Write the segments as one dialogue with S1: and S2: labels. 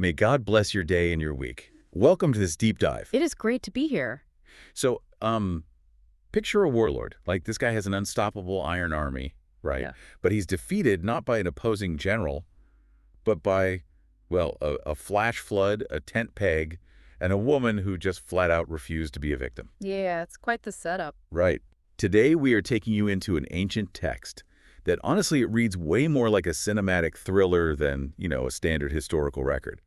S1: May God bless your day and your week. Welcome to this deep dive.
S2: It is great to be here.
S1: So, picture a warlord. Like, this guy has an unstoppable iron army, right?
S2: Yeah.
S1: But he's defeated not by an opposing general, but by, well, a flash flood, a tent peg, and a woman who just flat out refused to be a victim.
S2: Yeah, it's quite the setup.
S1: Right. Today, we are taking you into an ancient text that, honestly, it reads way more like a cinematic thriller than, a standard historical record.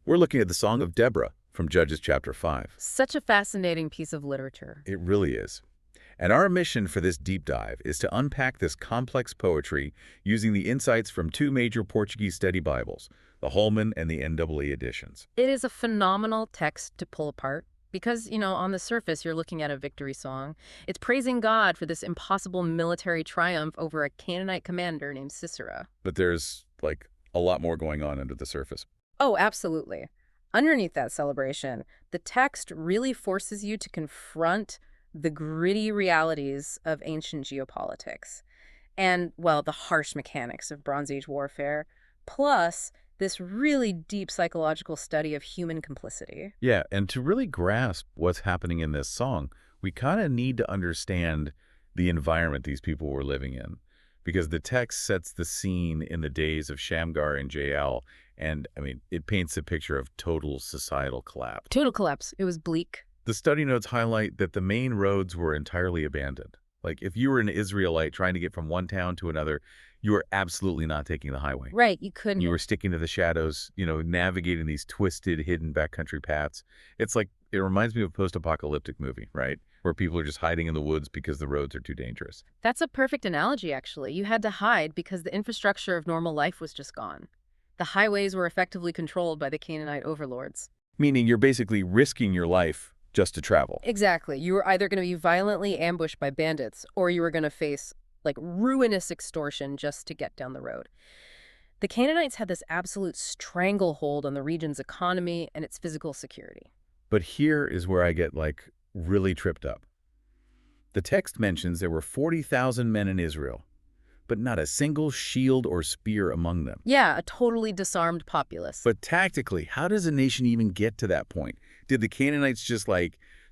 S1: We're looking at the Song of Deborah from Judges chapter 5.
S2: Such a fascinating piece of literature.
S1: It really is. And our mission for this deep dive is to unpack this complex poetry using the insights from two major Portuguese study Bibles, the Holman and the NEE editions.
S2: It is a phenomenal text to pull apart because, on the surface, you're looking at a victory song. It's praising God for this impossible military triumph over a Canaanite commander named Sisera.
S1: But there's, a lot more going on under the surface.
S2: Oh, absolutely. Underneath that celebration, the text really forces you to confront the gritty realities of ancient geopolitics and, well, the harsh mechanics of Bronze Age warfare, plus this really deep psychological study of human complicity.
S1: Yeah, and to really grasp what's happening in this song, we kind of need to understand the environment these people were living in, because the text sets the scene in the days of Shamgar and Jael, and, it paints a picture of total societal collapse.
S2: Total collapse. It was bleak.
S1: The study notes highlight that the main roads were entirely abandoned. Like, if you were an Israelite trying to get from one town to another, you were absolutely not taking the highway.
S2: Right, you couldn't.
S1: You were sticking to the shadows, navigating these twisted, hidden backcountry paths. It reminds me of a post-apocalyptic movie, right? Where people are just hiding in the woods because the roads are too dangerous.
S2: That's a perfect analogy, actually. You had to hide because the infrastructure of normal life was just gone. The highways were effectively controlled by the Canaanite overlords.
S1: Meaning you're basically risking your life just to travel.
S2: Exactly. You were either going to be violently ambushed by bandits or you were going to face, ruinous extortion just to get down the road. The Canaanites had this absolute stranglehold on the region's economy and its physical security.
S1: But here is where I get, really tripped up. The text mentions there were 40,000 men in Israel, but not a single shield or spear among them.
S2: Yeah, a totally disarmed populace.
S1: But tactically, how does a nation even get to that point? Did the Canaanites just,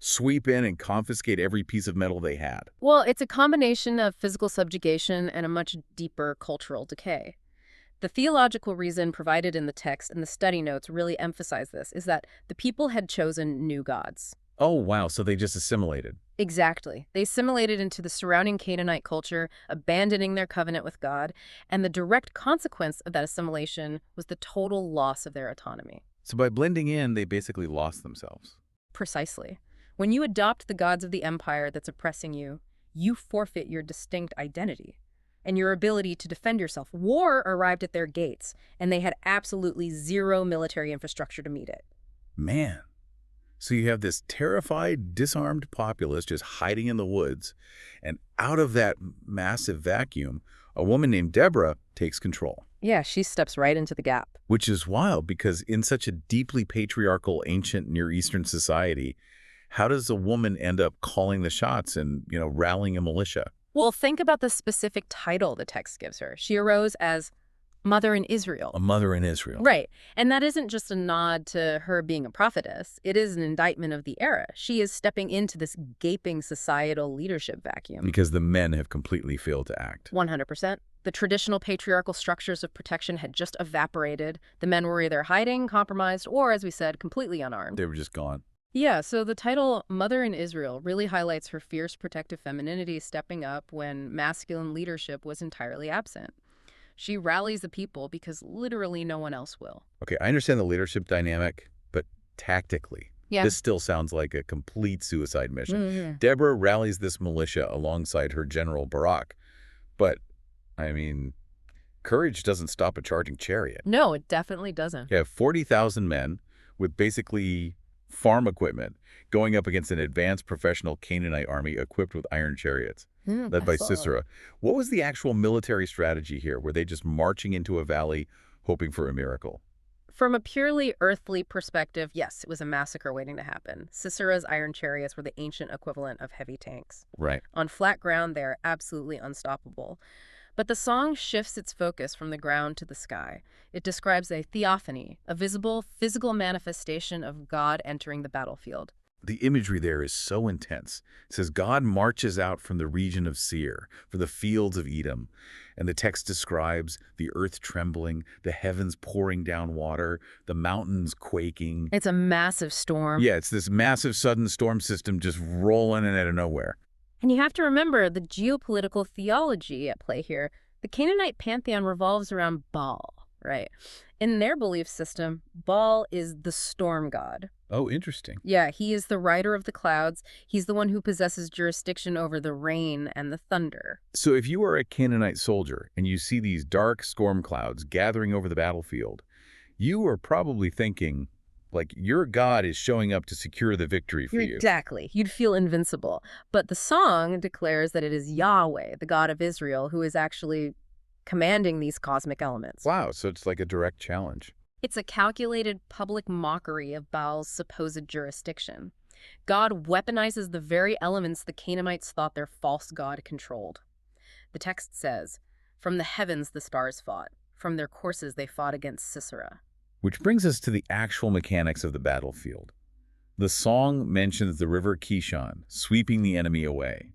S1: sweep in and confiscate every piece of metal they had?
S2: Well, it's a combination of physical subjugation and a much deeper cultural decay. The theological reason provided in the text and the study notes really emphasize this, is that the people had chosen new gods.
S1: Oh, wow, so they just assimilated.
S2: Exactly. They assimilated into the surrounding Canaanite culture, abandoning their covenant with God, and the direct consequence of that assimilation was the total loss of their autonomy.
S1: So by blending in, they basically lost themselves.
S2: Precisely. When you adopt the gods of the empire that's oppressing you, you forfeit your distinct identity and your ability to defend yourself. War arrived at their gates, and they had absolutely zero military infrastructure to meet it.
S1: Man. So you have this terrified, disarmed populace just hiding in the woods, and out of that massive vacuum, a woman named Deborah takes control.
S2: Yeah, she steps right into the gap.
S1: Which is wild, because in such a deeply patriarchal, ancient Near Eastern society, how does a woman end up calling the shots and, rallying a militia?
S2: Well, think about the specific title the text gives her. She arose as Mother in Israel.
S1: A mother in Israel.
S2: Right. And that isn't just a nod to her being a prophetess. It is an indictment of the era. She is stepping into this gaping societal leadership vacuum.
S1: Because the men have completely failed to act.
S2: 100%. The traditional patriarchal structures of protection had just evaporated. The men were either hiding, compromised, or, as we said, completely unarmed.
S1: They were just gone.
S2: Yeah, so the title Mother in Israel really highlights her fierce protective femininity stepping up when masculine leadership was entirely absent. She rallies the people because literally no one else will.
S1: Okay, I understand the leadership dynamic, but tactically, this still sounds like a complete suicide mission. Deborah rallies this militia alongside her general Barak. But, courage doesn't stop a charging chariot.
S2: No, it definitely doesn't.
S1: You have 40,000 men with basically farm equipment going up against an advanced professional Canaanite army equipped with iron chariots, led by Sisera. What was the actual military strategy here? Were they just marching into a valley hoping for a miracle?
S2: From a purely earthly perspective, yes, it was a massacre waiting to happen. Sisera's iron chariots were the ancient equivalent of heavy tanks.
S1: Right.
S2: On flat ground, they're absolutely unstoppable. But the song shifts its focus from the ground to the sky. It describes a theophany, a visible, physical manifestation of God entering the battlefield.
S1: The imagery there is so intense. It says God marches out from the region of Seir, for the fields of Edom. And the text describes the earth trembling, the heavens pouring down water, the mountains quaking.
S2: It's a massive storm.
S1: Yeah, it's this massive sudden storm system just rolling in out of nowhere.
S2: And you have to remember the geopolitical theology at play here. The Canaanite pantheon revolves around Baal, right? In their belief system, Baal is the storm god.
S1: Oh, interesting.
S2: Yeah, he is the rider of the clouds. He's the one who possesses jurisdiction over the rain and the thunder.
S1: So if you are a Canaanite soldier and you see these dark storm clouds gathering over the battlefield, you are probably thinking, like, your God is showing up to secure the victory for you.
S2: Exactly. You'd feel invincible. But the song declares that it is Yahweh, the God of Israel, who is actually commanding these cosmic elements.
S1: Wow, so it's like a direct challenge.
S2: It's a calculated public mockery of Baal's supposed jurisdiction. God weaponizes the very elements the Canaanites thought their false god controlled. The text says, "From the heavens the stars fought. From their courses they fought against Sisera."
S1: Which brings us to the actual mechanics of the battlefield. The song mentions the river Kishon, sweeping the enemy away.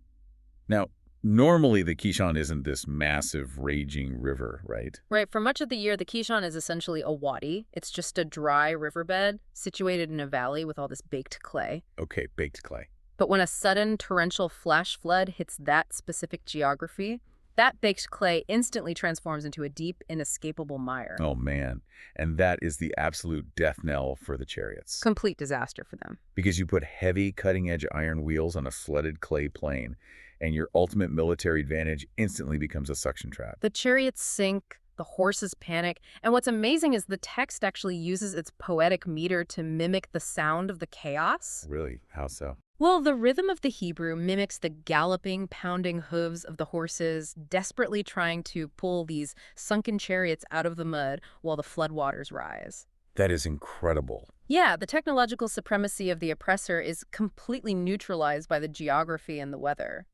S1: Now, normally the Kishon isn't this massive, raging river, right?
S2: Right, for much of the year, the Kishon is essentially a wadi. It's just a dry riverbed situated in a valley with all this baked clay.
S1: Okay, baked clay.
S2: But when a sudden torrential flash flood hits that specific geography, that baked clay instantly transforms into a deep, inescapable mire.
S1: Oh, man. And that is the absolute death knell for the chariots.
S2: Complete disaster for them.
S1: Because you put heavy, cutting-edge iron wheels on a flooded clay plain, and your ultimate military advantage instantly becomes a suction trap.
S2: The chariots sink, the horses panic, and what's amazing is the text actually uses its poetic meter to mimic the sound of the chaos.
S1: Really? How so?
S2: Well, the rhythm of the Hebrew mimics the galloping, pounding hooves of the horses, desperately trying to pull these sunken chariots out of the mud while the floodwaters rise.
S1: That is incredible.
S2: Yeah, the technological supremacy of the oppressor is completely neutralized by the geography and the weather.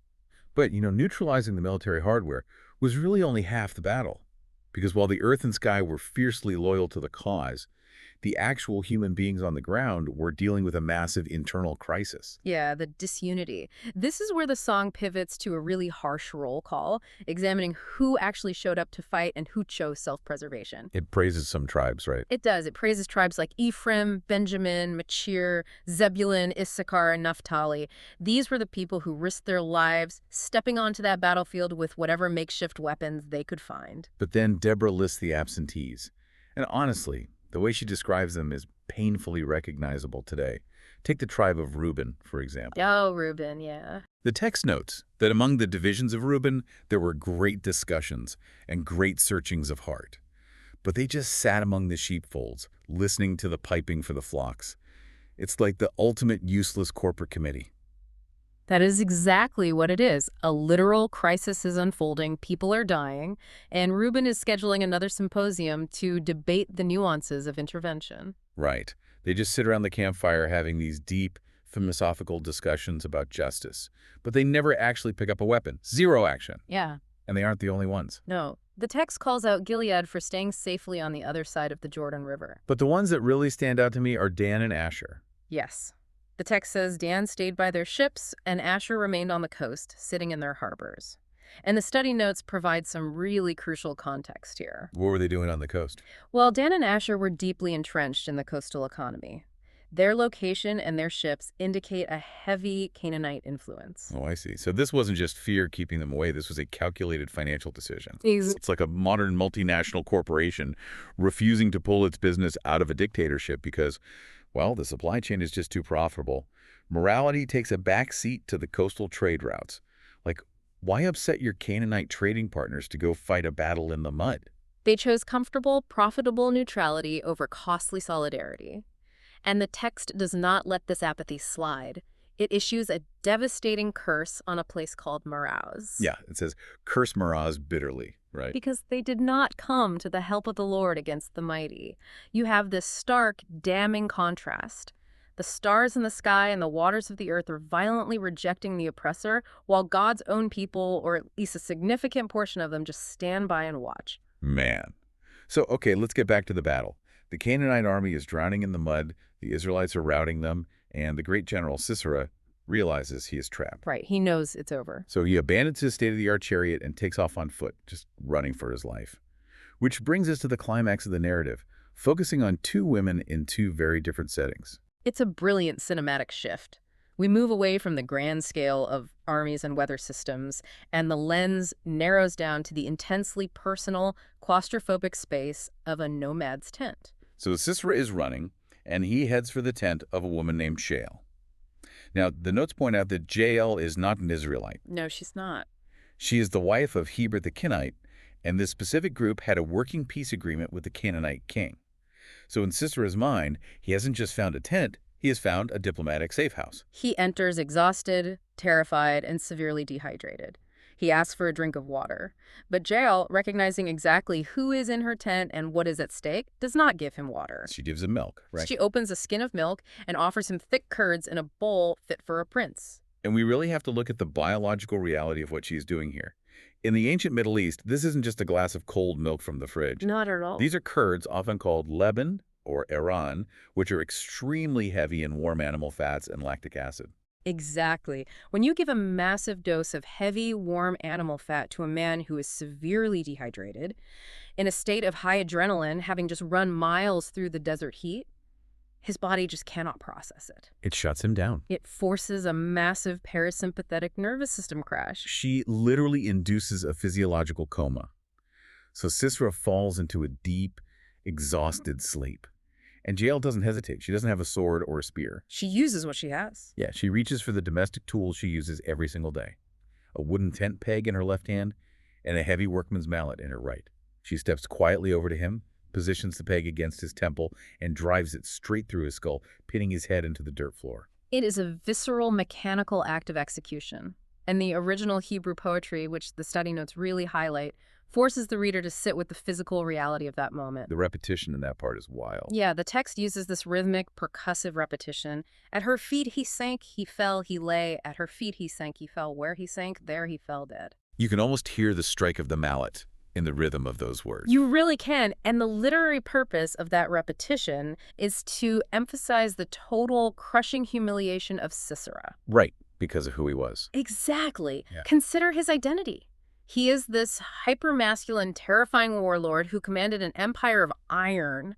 S1: But, neutralizing the military hardware was really only half the battle. Because while the earth and sky were fiercely loyal to the cause, the actual human beings on the ground were dealing with a massive internal crisis.
S2: Yeah, the disunity. This is where the song pivots to a really harsh roll call, examining who actually showed up to fight and who chose self-preservation.
S1: It praises some tribes, right?
S2: It does. It praises tribes like Ephraim, Benjamin, Machir, Zebulun, Issachar, and Naphtali. These were the people who risked their lives, stepping onto that battlefield with whatever makeshift weapons they could find.
S1: But then Deborah lists the absentees. And honestly, the way she describes them is painfully recognizable today. Take the tribe of Reuben, for example.
S2: Oh, Reuben, yeah.
S1: The text notes that among the divisions of Reuben, there were great discussions and great searchings of heart. But they just sat among the sheepfolds, listening to the piping for the flocks. It's like the ultimate useless corporate committee.
S2: That is exactly what it is. A literal crisis is unfolding, people are dying, and Reuben is scheduling another symposium to debate the nuances of intervention.
S1: Right. They just sit around the campfire having these deep, philosophical discussions about justice. But they never actually pick up a weapon. Zero action.
S2: Yeah.
S1: And they aren't the only ones.
S2: No. The text calls out Gilead for staying safely on the other side of the Jordan River.
S1: But the ones that really stand out to me are Dan and Asher.
S2: Yes. The text says Dan stayed by their ships, and Asher remained on the coast, sitting in their harbors. And the study notes provide some really crucial context here.
S1: What were they doing on the coast?
S2: Well, Dan and Asher were deeply entrenched in the coastal economy. Their location and their ships indicate a heavy Canaanite influence.
S1: Oh, I see. So this wasn't just fear keeping them away. This was a calculated financial decision.
S2: Exactly.
S1: It's like a modern multinational corporation refusing to pull its business out of a dictatorship because, well, the supply chain is just too profitable. Morality takes a back seat to the coastal trade routes. Like, why upset your Canaanite trading partners to go fight a battle in the mud?
S2: They chose comfortable, profitable neutrality over costly solidarity. And the text does not let this apathy slide. It issues a devastating curse on a place called Meroz.
S1: Yeah, it says, curse Meroz bitterly, right?
S2: Because they did not come to the help of the Lord against the mighty. You have this stark, damning contrast. The stars in the sky and the waters of the earth are violently rejecting the oppressor, while God's own people, or at least a significant portion of them, just stand by and watch.
S1: Man. So, okay, let's get back to the battle. The Canaanite army is drowning in the mud, the Israelites are routing them, and the great general Sisera realizes he is trapped.
S2: Right, he knows it's over.
S1: So he abandons his state-of-the-art chariot and takes off on foot, just running for his life. Which brings us to the climax of the narrative, focusing on two women in two very different settings.
S2: It's a brilliant cinematic shift. We move away from the grand scale of armies and weather systems, and the lens narrows down to the intensely personal, claustrophobic space of a nomad's tent.
S1: So Sisera is running, and he heads for the tent of a woman named Jael. Now, the notes point out that Jael is not an Israelite.
S2: No, she's not.
S1: She is the wife of Heber the Kenite, and this specific group had a working peace agreement with the Canaanite king. So in Sisera's mind, he hasn't just found a tent, he has found a diplomatic safe house.
S2: He enters exhausted, terrified, and severely dehydrated. He asks for a drink of water. But Jael, recognizing exactly who is in her tent and what is at stake, does not give him water.
S1: She gives him milk, right?
S2: She opens a skin of milk and offers him thick curds in a bowl fit for a prince.
S1: And we really have to look at the biological reality of what she's doing here. In the ancient Middle East, this isn't just a glass of cold milk from the fridge.
S2: Not at all.
S1: These are curds, often called leban or Iran, which are extremely heavy in warm animal fats and lactic acid.
S2: Exactly. When you give a massive dose of heavy, warm animal fat to a man who is severely dehydrated, in a state of high adrenaline, having just run miles through the desert heat, his body just cannot process it.
S1: It shuts him down.
S2: It forces a massive parasympathetic nervous system crash.
S1: She literally induces a physiological coma. So Sisera falls into a deep, exhausted sleep. And Jael doesn't hesitate. She doesn't have a sword or a spear.
S2: She uses what she has.
S1: Yeah, she reaches for the domestic tools she uses every single day. A wooden tent peg in her left hand and a heavy workman's mallet in her right. She steps quietly over to him, positions the peg against his temple, and drives it straight through his skull, pinning his head into the dirt floor.
S2: It is a visceral, mechanical act of execution. And the original Hebrew poetry, which the study notes really highlight, forces the reader to sit with the physical reality of that moment.
S1: The repetition in that part is wild.
S2: Yeah, the text uses this rhythmic, percussive repetition. At her feet he sank, he fell, he lay. At her feet he sank, he fell. Where he sank, there he fell dead.
S1: You can almost hear the strike of the mallet in the rhythm of those words.
S2: You really can. And the literary purpose of that repetition is to emphasize the total crushing humiliation of Sisera.
S1: Right, because of who he was.
S2: Exactly.
S1: Yeah.
S2: Consider his identity. He is this hyper-masculine, terrifying warlord who commanded an empire of iron.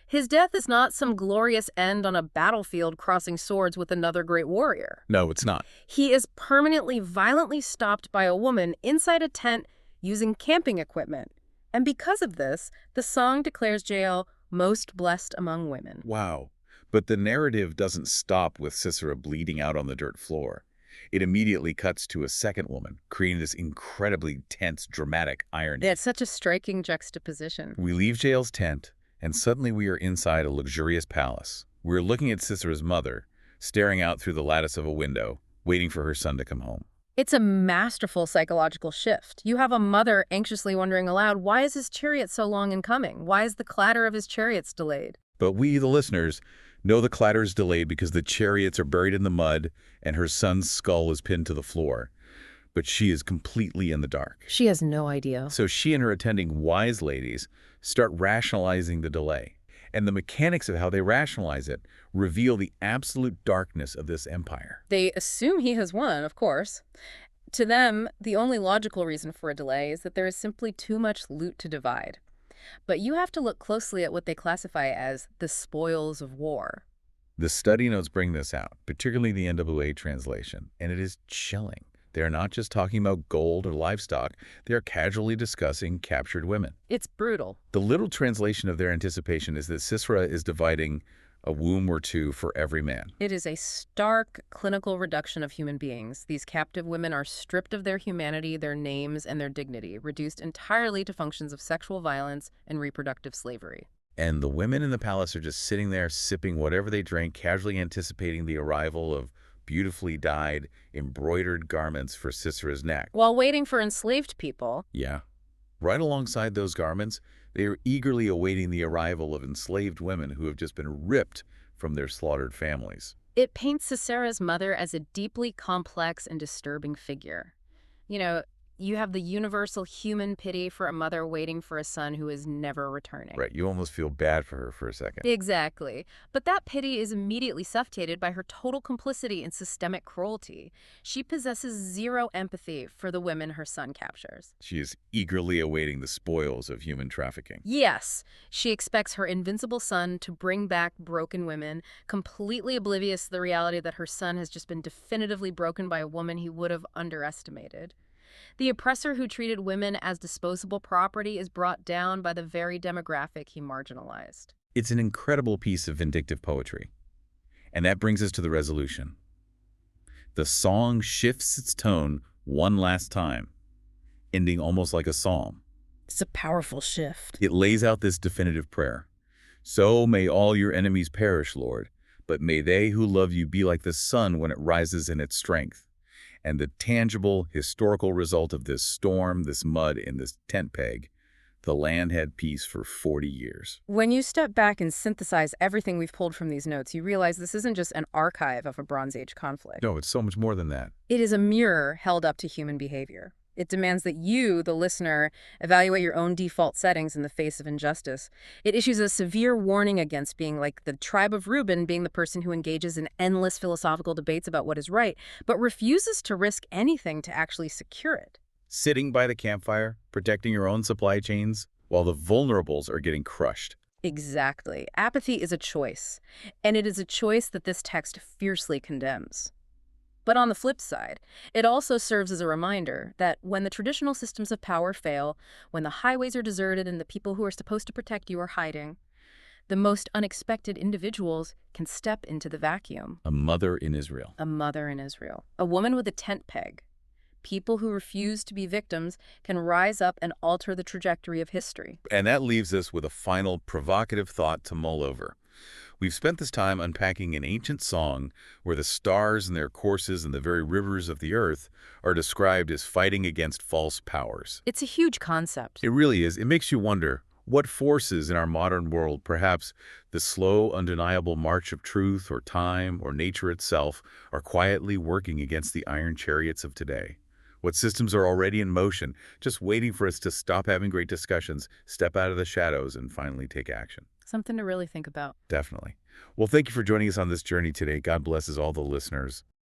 S2: His death is not some glorious end on a battlefield crossing swords with another great warrior.
S1: No, it's not.
S2: He is permanently, violently stopped by a woman inside a tent using camping equipment. And because of this, the song declares Jael most blessed among women.
S1: Wow. But the narrative doesn't stop with Sisera bleeding out on the dirt floor. It immediately cuts to a second woman, creating this incredibly tense, dramatic irony.
S2: It's such a striking juxtaposition.
S1: We leave Jael's tent, and suddenly we are inside a luxurious palace. We're looking at Sisera's mother, staring out through the lattice of a window, waiting for her son to come home.
S2: It's a masterful psychological shift. You have a mother anxiously wondering aloud, why is his chariot so long in coming? Why is the clatter of his chariots delayed?
S1: But we, the listeners, know the clatter is delayed because the chariots are buried in the mud and her son's skull is pinned to the floor. But she is completely in the dark.
S2: She has no idea.
S1: So she and her attending wise ladies start rationalizing the delay. And the mechanics of how they rationalize it reveal the absolute darkness of this empire.
S2: They assume he has won, of course. To them, the only logical reason for a delay is that there is simply too much loot to divide. But you have to look closely at what they classify as the spoils of war.
S1: The study notes bring this out, particularly the NAA translation, and it is chilling. They are not just talking about gold or livestock, they are casually discussing captured women.
S2: It's brutal.
S1: The literal translation of their anticipation is that Sisera is dividing a womb or two for every man.
S2: It is a stark clinical reduction of human beings. These captive women are stripped of their humanity, their names, and their dignity, reduced entirely to functions of sexual violence and reproductive slavery.
S1: And the women in the palace are just sitting there sipping whatever they drink, casually anticipating the arrival of beautifully dyed, embroidered garments for Sisera's neck.
S2: While waiting for enslaved people.
S1: Yeah. Right alongside those garments, They are eagerly awaiting the arrival of enslaved women who have just been ripped from their slaughtered families.
S2: It paints Sisera's mother as a deeply complex and disturbing figure. You know, you have the universal human pity for a mother waiting for a son who is never returning.
S1: Right, you almost feel bad for her for a second.
S2: Exactly. But that pity is immediately suffocated by her total complicity in systemic cruelty. She possesses zero empathy for the women her son captures.
S1: She is eagerly awaiting the spoils of human trafficking.
S2: Yes, she expects her invincible son to bring back broken women, completely oblivious to the reality that her son has just been definitively broken by a woman he would have underestimated. The oppressor who treated women as disposable property is brought down by the very demographic he marginalized.
S1: It's an incredible piece of vindictive poetry. And that brings us to the resolution. The song shifts its tone one last time, ending almost like a psalm.
S2: It's a powerful shift.
S1: It lays out this definitive prayer. So may all your enemies perish, Lord, but may they who love you be like the sun when it rises in its strength. And the tangible, historical result of this storm, this mud, and this tent peg, the land had peace for 40 years.
S2: When you step back and synthesize everything we've pulled from these notes, you realize this isn't just an archive of a Bronze Age conflict.
S1: No, it's so much more than that.
S2: It is a mirror held up to human behavior. It demands that you, the listener, evaluate your own default settings in the face of injustice. It issues a severe warning against being like the tribe of Reuben, being the person who engages in endless philosophical debates about what is right, but refuses to risk anything to actually secure it.
S1: Sitting by the campfire, protecting your own supply chains, while the vulnerables are getting crushed.
S2: Exactly. Apathy is a choice, and it is a choice that this text fiercely condemns. But on the flip side, it also serves as a reminder that when the traditional systems of power fail, when the highways are deserted and the people who are supposed to protect you are hiding, the most unexpected individuals can step into the vacuum.
S1: A mother in Israel.
S2: A mother in Israel. A woman with a tent peg. People who refuse to be victims can rise up and alter the trajectory of history.
S1: And that leaves us with a final provocative thought to mull over. We've spent this time unpacking an ancient song where the stars and their courses and the very rivers of the earth are described as fighting against false powers.
S2: It's a huge concept.
S1: It really is. It makes you wonder, what forces in our modern world, perhaps the slow, undeniable march of truth or time or nature itself, are quietly working against the iron chariots of today? What systems are already in motion, just waiting for us to stop having great discussions, step out of the shadows, and finally take action?
S2: Something to really think about.
S1: Definitely. Well, thank you for joining us on this journey today. God blesses all the listeners.